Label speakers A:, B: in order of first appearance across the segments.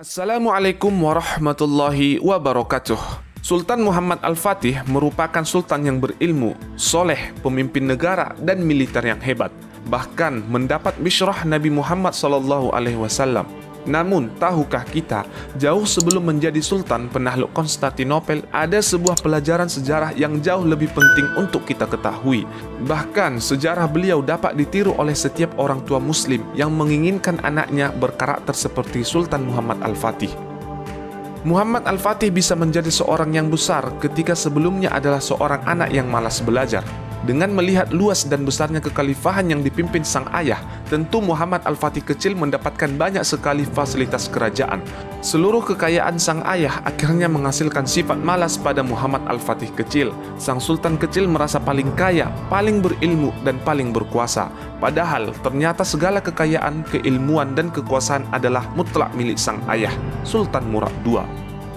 A: Assalamualaikum warahmatullahi wabarakatuh. Sultan Muhammad Al-Fatih merupakan sultan yang berilmu, soleh, pemimpin negara, dan militer yang hebat. Bahkan mendapat bisyrah Nabi Muhammad SAW. Namun, tahukah kita, jauh sebelum menjadi sultan penakluk Konstantinopel, ada sebuah pelajaran sejarah yang jauh lebih penting untuk kita ketahui. Bahkan, sejarah beliau dapat ditiru oleh setiap orang tua muslim yang menginginkan anaknya berkarakter seperti Sultan Muhammad Al-Fatih. Muhammad Al-Fatih bisa menjadi seorang yang besar ketika sebelumnya adalah seorang anak yang malas belajar. Dengan melihat luas dan besarnya kekhalifahan yang dipimpin sang ayah, tentu Muhammad Al-Fatih kecil mendapatkan banyak sekali fasilitas kerajaan. Seluruh kekayaan sang ayah akhirnya menghasilkan sifat malas pada Muhammad Al-Fatih kecil. Sang sultan kecil merasa paling kaya, paling berilmu, dan paling berkuasa. Padahal ternyata segala kekayaan, keilmuan, dan kekuasaan adalah mutlak milik sang ayah, Sultan Murad II.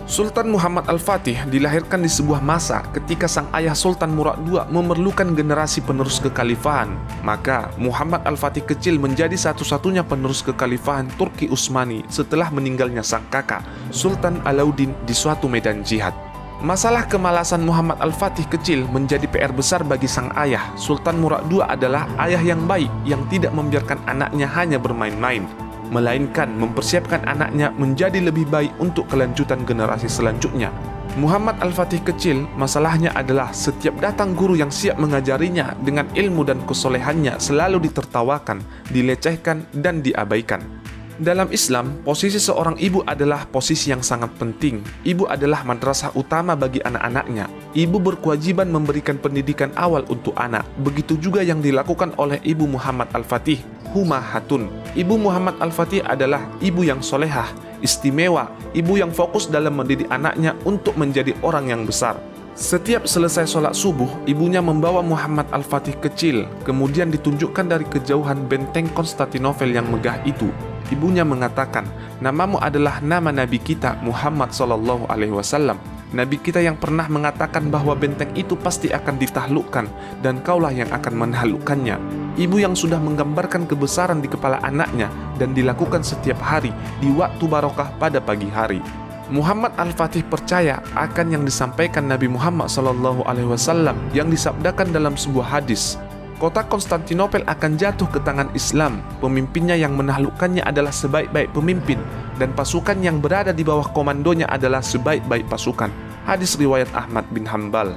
A: Sultan Muhammad Al-Fatih dilahirkan di sebuah masa ketika sang ayah Sultan Murad II memerlukan generasi penerus kekhalifahan. Maka Muhammad Al-Fatih kecil menjadi satu-satunya penerus kekhalifahan Turki Utsmani setelah meninggalnya sang kakak, Sultan Alauddin, di suatu medan jihad. Masalah kemalasan Muhammad Al-Fatih kecil menjadi PR besar bagi sang ayah. Sultan Murad II adalah ayah yang baik yang tidak membiarkan anaknya hanya bermain-main, melainkan mempersiapkan anaknya menjadi lebih baik untuk kelanjutan generasi selanjutnya. Muhammad Al-Fatih kecil, masalahnya adalah setiap datang guru yang siap mengajarinya dengan ilmu dan kesolehannya selalu ditertawakan, dilecehkan, dan diabaikan. Dalam Islam, posisi seorang ibu adalah posisi yang sangat penting. Ibu adalah madrasah utama bagi anak-anaknya. Ibu berkewajiban memberikan pendidikan awal untuk anak. Begitu juga yang dilakukan oleh ibu Muhammad Al-Fatih, Huma Hatun. Ibu Muhammad Al-Fatih adalah ibu yang solehah, istimewa, ibu yang fokus dalam mendidik anaknya untuk menjadi orang yang besar. Setiap selesai sholat subuh, ibunya membawa Muhammad Al-Fatih kecil, kemudian ditunjukkan dari kejauhan benteng Konstantinopel yang megah itu. Ibunya mengatakan, "Namamu adalah nama Nabi kita, Muhammad SAW. Nabi kita yang pernah mengatakan bahwa benteng itu pasti akan ditaklukkan, dan kaulah yang akan menaklukkannya." Ibu yang sudah menggambarkan kebesaran di kepala anaknya dan dilakukan setiap hari di waktu barokah pada pagi hari. Muhammad Al-Fatih percaya akan yang disampaikan Nabi Muhammad SAW yang disabdakan dalam sebuah hadis. Kota Konstantinopel akan jatuh ke tangan Islam. Pemimpinnya yang menaklukkannya adalah sebaik-baik pemimpin, dan pasukan yang berada di bawah komandonya adalah sebaik-baik pasukan. Hadis riwayat Ahmad bin Hanbal.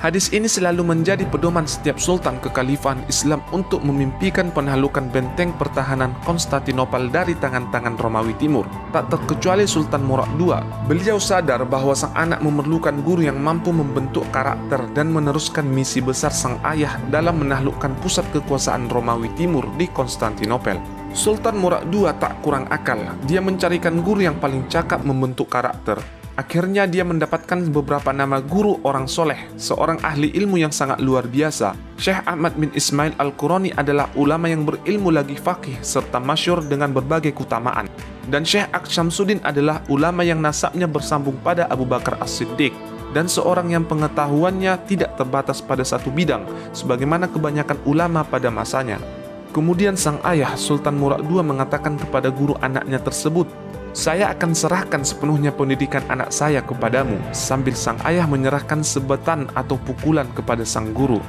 A: Hadis ini selalu menjadi pedoman setiap sultan kekhalifahan Islam untuk memimpikan penaklukan benteng pertahanan Konstantinopel dari tangan-tangan Romawi Timur. Tak terkecuali Sultan Murad II. Beliau sadar bahwa sang anak memerlukan guru yang mampu membentuk karakter dan meneruskan misi besar sang ayah dalam menaklukkan pusat kekuasaan Romawi Timur di Konstantinopel. Sultan Murad II tak kurang akal. Dia mencarikan guru yang paling cakap membentuk karakter. Akhirnya dia mendapatkan beberapa nama guru orang soleh, seorang ahli ilmu yang sangat luar biasa. Syekh Ahmad bin Ismail Al-Qurani adalah ulama yang berilmu lagi faqih serta masyhur dengan berbagai keutamaan. Dan Syekh Aqsyamsuddin adalah ulama yang nasabnya bersambung pada Abu Bakar As-Siddiq, dan seorang yang pengetahuannya tidak terbatas pada satu bidang, sebagaimana kebanyakan ulama pada masanya. Kemudian sang ayah Sultan Murad II mengatakan kepada guru anaknya tersebut, "Saya akan serahkan sepenuhnya pendidikan anak saya kepadamu," sambil sang ayah menyerahkan sebetan atau pukulan kepada sang guru.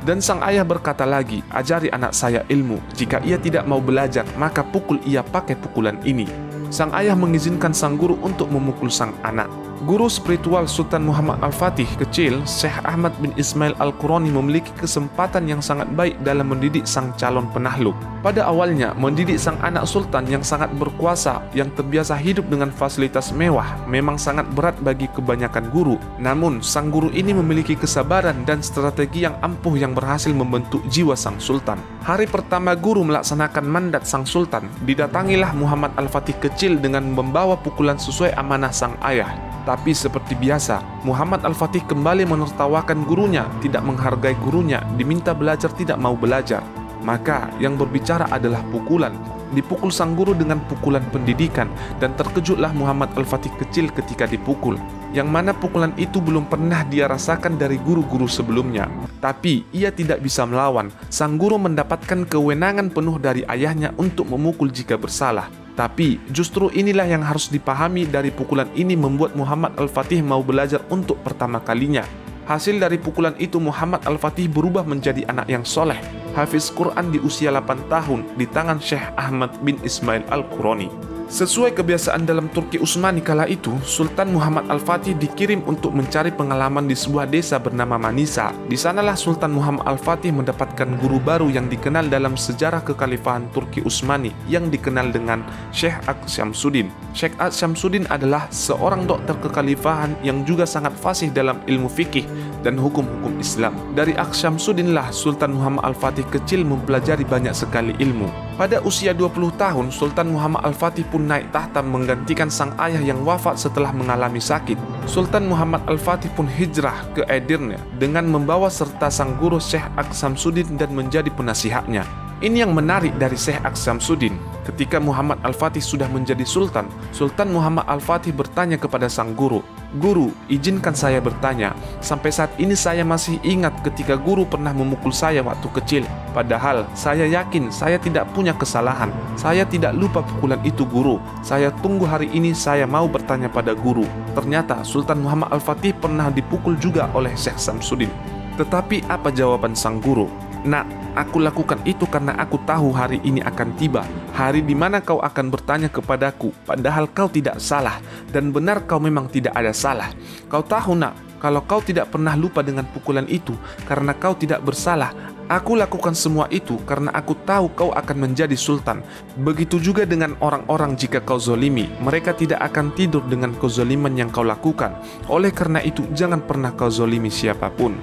A: Dan sang ayah berkata lagi, "Ajari anak saya ilmu. Jika ia tidak mau belajar, maka pukul ia pakai pukulan ini." Sang ayah mengizinkan sang guru untuk memukul sang anak. Guru spiritual Sultan Muhammad Al-Fatih kecil, Syekh Ahmad bin Ismail Al-Qurani, memiliki kesempatan yang sangat baik dalam mendidik sang calon penakluk. Pada awalnya, mendidik sang anak sultan yang sangat berkuasa, yang terbiasa hidup dengan fasilitas mewah, memang sangat berat bagi kebanyakan guru. Namun, sang guru ini memiliki kesabaran dan strategi yang ampuh yang berhasil membentuk jiwa sang sultan. Hari pertama guru melaksanakan mandat sang sultan, didatangilah Muhammad Al-Fatih kecil dengan membawa pukulan sesuai amanah sang ayah. Tapi seperti biasa, Muhammad Al-Fatih kembali menertawakan gurunya, tidak menghargai gurunya, diminta belajar tidak mau belajar. Maka yang berbicara adalah pukulan. Dipukul sang guru dengan pukulan pendidikan, dan terkejutlah Muhammad Al-Fatih kecil ketika dipukul, yang mana pukulan itu belum pernah dia rasakan dari guru-guru sebelumnya. Tapi ia tidak bisa melawan. Sang guru mendapatkan kewenangan penuh dari ayahnya untuk memukul jika bersalah. Tetapi justru inilah yang harus dipahami, dari pukulan ini membuat Muhammad Al-Fatih mau belajar untuk pertama kalinya. Hasil dari pukulan itu Muhammad Al-Fatih berubah menjadi anak yang soleh, hafiz Quran di usia 8 tahun di tangan Syekh Ahmad bin Ismail Al-Qurani. Sesuai kebiasaan dalam Turki Utsmani kala itu, Sultan Muhammad Al-Fatih dikirim untuk mencari pengalaman di sebuah desa bernama Manisa. Di sanalah Sultan Muhammad Al-Fatih mendapatkan guru baru yang dikenal dalam sejarah kekhalifahan Turki Utsmani, yang dikenal dengan Syekh Aksyamsuddin. Syekh Aksyamsuddin adalah seorang dokter kekhalifahan yang juga sangat fasih dalam ilmu fikih dan hukum-hukum Islam. Dari Aksyamsuddinlah Sultan Muhammad Al-Fatih kecil mempelajari banyak sekali ilmu. Pada usia 20 tahun, Sultan Muhammad Al-Fatih pun naik tahta menggantikan sang ayah yang wafat setelah mengalami sakit. Sultan Muhammad Al-Fatih pun hijrah ke Edirne dengan membawa serta sang guru Syekh Aksyamsuddin dan menjadi penasihatnya. Ini yang menarik dari Syekh Aksyamsuddin. Ketika Muhammad Al-Fatih sudah menjadi sultan, Sultan Muhammad Al-Fatih bertanya kepada sang guru, "Guru, izinkan saya bertanya. Sampai saat ini saya masih ingat ketika guru pernah memukul saya waktu kecil. Padahal saya yakin saya tidak punya kesalahan. Saya tidak lupa pukulan itu, guru. Saya tunggu hari ini, saya mau bertanya pada guru." Ternyata Sultan Muhammad Al-Fatih pernah dipukul juga oleh Syekh Samsuddin. Tetapi apa jawaban sang guru? "Nak, aku lakukan itu karena aku tahu hari ini akan tiba, hari di mana kau akan bertanya kepadaku, padahal kau tidak salah, dan benar kau memang tidak ada salah. Kau tahu, nak, kalau kau tidak pernah lupa dengan pukulan itu karena kau tidak bersalah. Aku lakukan semua itu karena aku tahu kau akan menjadi sultan. Begitu juga dengan orang-orang jika kau zolimi, mereka tidak akan tidur dengan kezoliman yang kau lakukan. Oleh karena itu, jangan pernah kau zolimi siapapun."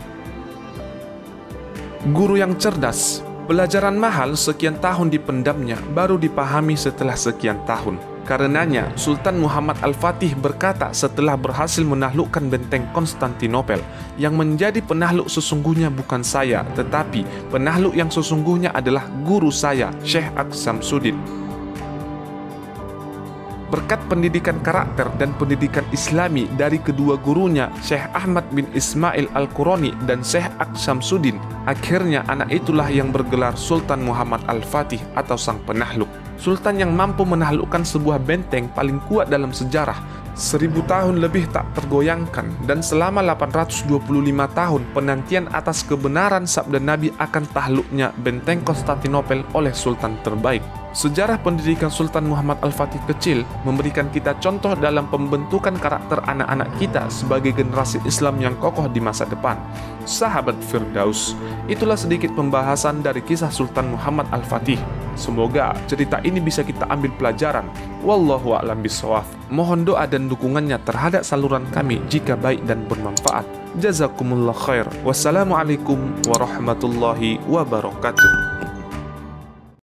A: Guru yang cerdas. Pelajaran mahal sekian tahun dipendamnya baru dipahami setelah sekian tahun. Karenanya, Sultan Muhammad Al-Fatih berkata setelah berhasil menaklukkan benteng Konstantinopel, "Yang menjadi penakluk sesungguhnya bukan saya, tetapi penakluk yang sesungguhnya adalah guru saya, Syekh Aksyamsuddin." Berkat pendidikan karakter dan pendidikan Islami dari kedua gurunya, Syekh Ahmad bin Ismail Al-Qurani dan Syekh Aksyamsuddin, akhirnya anak itulah yang bergelar Sultan Muhammad Al-Fatih atau Sang Penakluk. Sultan yang mampu menaklukkan sebuah benteng paling kuat dalam sejarah, 1000 tahun lebih tak tergoyangkan, dan selama 825 tahun penantian atas kebenaran sabda Nabi akan takluknya benteng Konstantinopel oleh Sultan terbaik. Sejarah pendidikan Sultan Muhammad Al-Fatih kecil memberikan kita contoh dalam pembentukan karakter anak-anak kita sebagai generasi Islam yang kokoh di masa depan. Sahabat Firdaus, itulah sedikit pembahasan dari kisah Sultan Muhammad Al-Fatih. Semoga cerita ini bisa kita ambil pelajaran. Wallahu a'lam bishawab. Mohon doa dan dukungannya terhadap saluran kami jika baik dan bermanfaat. Jazakumullah khair. Wassalamualaikum warahmatullahi wabarakatuh.